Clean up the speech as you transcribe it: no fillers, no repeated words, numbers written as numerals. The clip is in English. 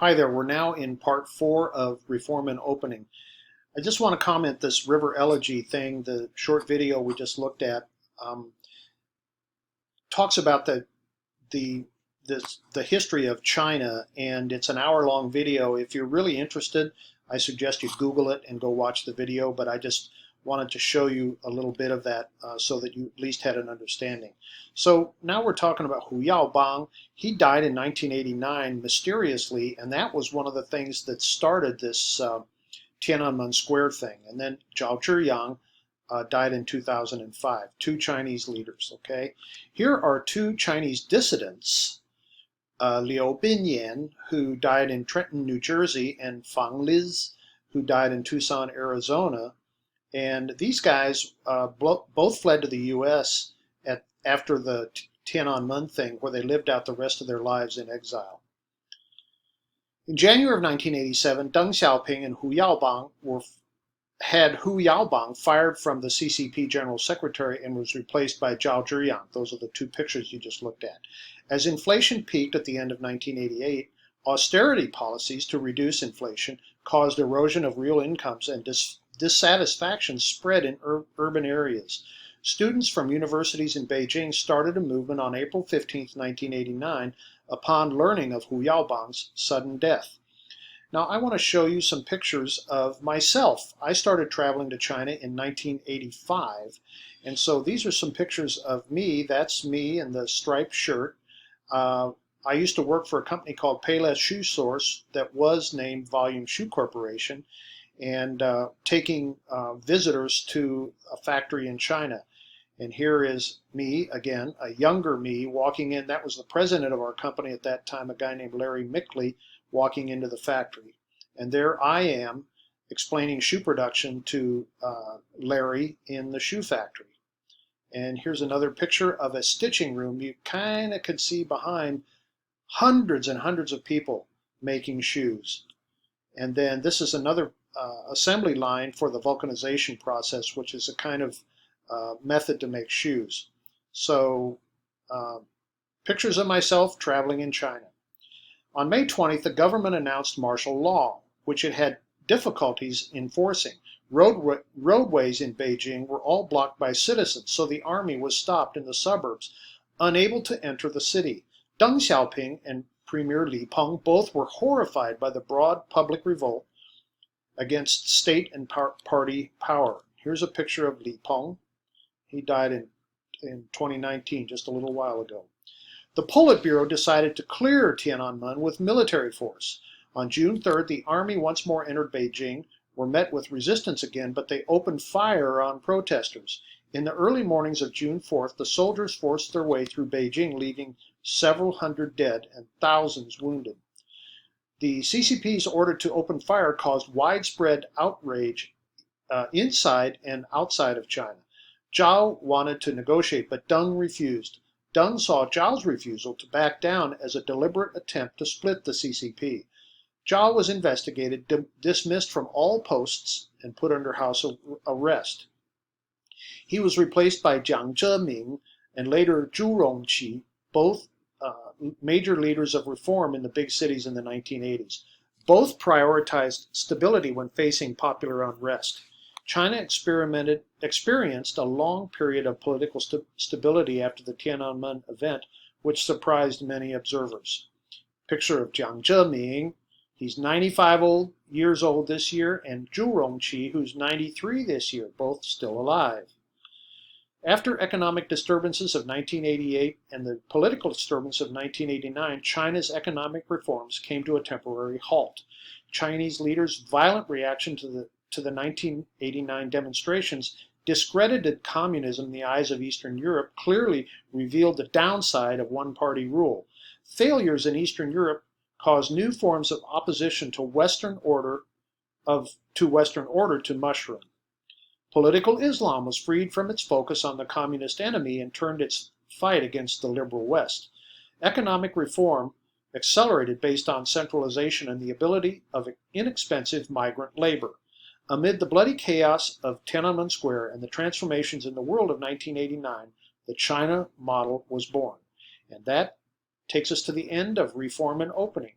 Hi there, we're now in part 4 of Reform and Opening. I just want to comment this river elegy thing, the short video we just looked at, talks about the the history of China, and it's an hour-long video. If you're really interested, I suggest you Google it and go watch the video, but I just wanted to show you a little bit of that so that you at least had an understanding. So now we're talking about Hu Yaobang. He died in 1989 mysteriously, and that was one of the things that started this Tiananmen Square thing. And then Zhao Zhiyang died in 2005, two Chinese leaders. Okay, here are two Chinese dissidents, Liu Binyan, who died in Trenton, New Jersey, and Fang Liz, who died in Tucson, Arizona. And these guys both fled to the U.S. after the Tiananmen thing, where they lived out the rest of their lives in exile. In January of 1987, Deng Xiaoping and Hu Yaobang had Hu Yaobang fired from the CCP General Secretary and was replaced by Zhao Zhiyang. Those are the two pictures you just looked at. As inflation peaked at the end of 1988, austerity policies to reduce inflation caused erosion of real incomes, and dissatisfaction spread in urban areas. Students from universities in Beijing started a movement on April 15, 1989, upon learning of Hu Yaobang's sudden death. Now, I want to show you some pictures of myself. I started traveling to China in 1985, and so these are some pictures of me. That's me in the striped shirt. I used to work for a company called Payless Shoe Source that was named Volume Shoe Corporation, and taking visitors to a factory in China. And here is me, again, a younger me, walking in. That was the president of our company at that time, a guy named Larry Mickley, walking into the factory. And there I am explaining shoe production to Larry in the shoe factory. And here's another picture of a stitching room. You kind of could see behind hundreds and hundreds of people making shoes. And then this is another assembly line for the vulcanization process, which is a kind of method to make shoes. So pictures of myself traveling in China. On May 20th, the government announced martial law, which it had difficulties enforcing. Roadways in Beijing were all blocked by citizens, so the army was stopped in the suburbs, unable to enter the city. Deng Xiaoping and Premier Li Peng both were horrified by the broad public revolt against state and party power. Here's a picture of Li Peng. He died in 2019, just a little while ago. The Politburo decided to clear Tiananmen with military force. On June 3rd, the army once more entered Beijing, were met with resistance again, but they opened fire on protesters. In the early mornings of June 4th, the soldiers forced their way through Beijing, leaving several hundred dead and thousands wounded. The CCP's order to open fire caused widespread outrage inside and outside of China. Zhao wanted to negotiate, but Deng refused. Deng saw Zhao's refusal to back down as a deliberate attempt to split the CCP. Zhao was investigated, dismissed from all posts, and put under house arrest. He was replaced by Jiang Zemin and later Zhu Rongqi, both major leaders of reform in the big cities in the 1980s. Both prioritized stability when facing popular unrest. China experienced a long period of political stability after the Tiananmen event, which surprised many observers. Picture of Jiang Zemin. He's 95 years old this year, and Zhu Rongqi, who's 93 this year, both still alive. After economic disturbances of 1988 and the political disturbance of 1989, China's economic reforms came to a temporary halt. Chinese leaders' violent reaction to the 1989 demonstrations discredited communism in the eyes of Eastern Europe, clearly revealed the downside of one-party rule. Failures in Eastern Europe caused new forms of opposition to Western order to mushroom. Political Islam was freed from its focus on the communist enemy and turned its fight against the liberal West. Economic reform accelerated based on centralization and the ability of inexpensive migrant labor. Amid the bloody chaos of Tiananmen Square and the transformations in the world of 1989, the China model was born. And that takes us to the end of Reform and Opening.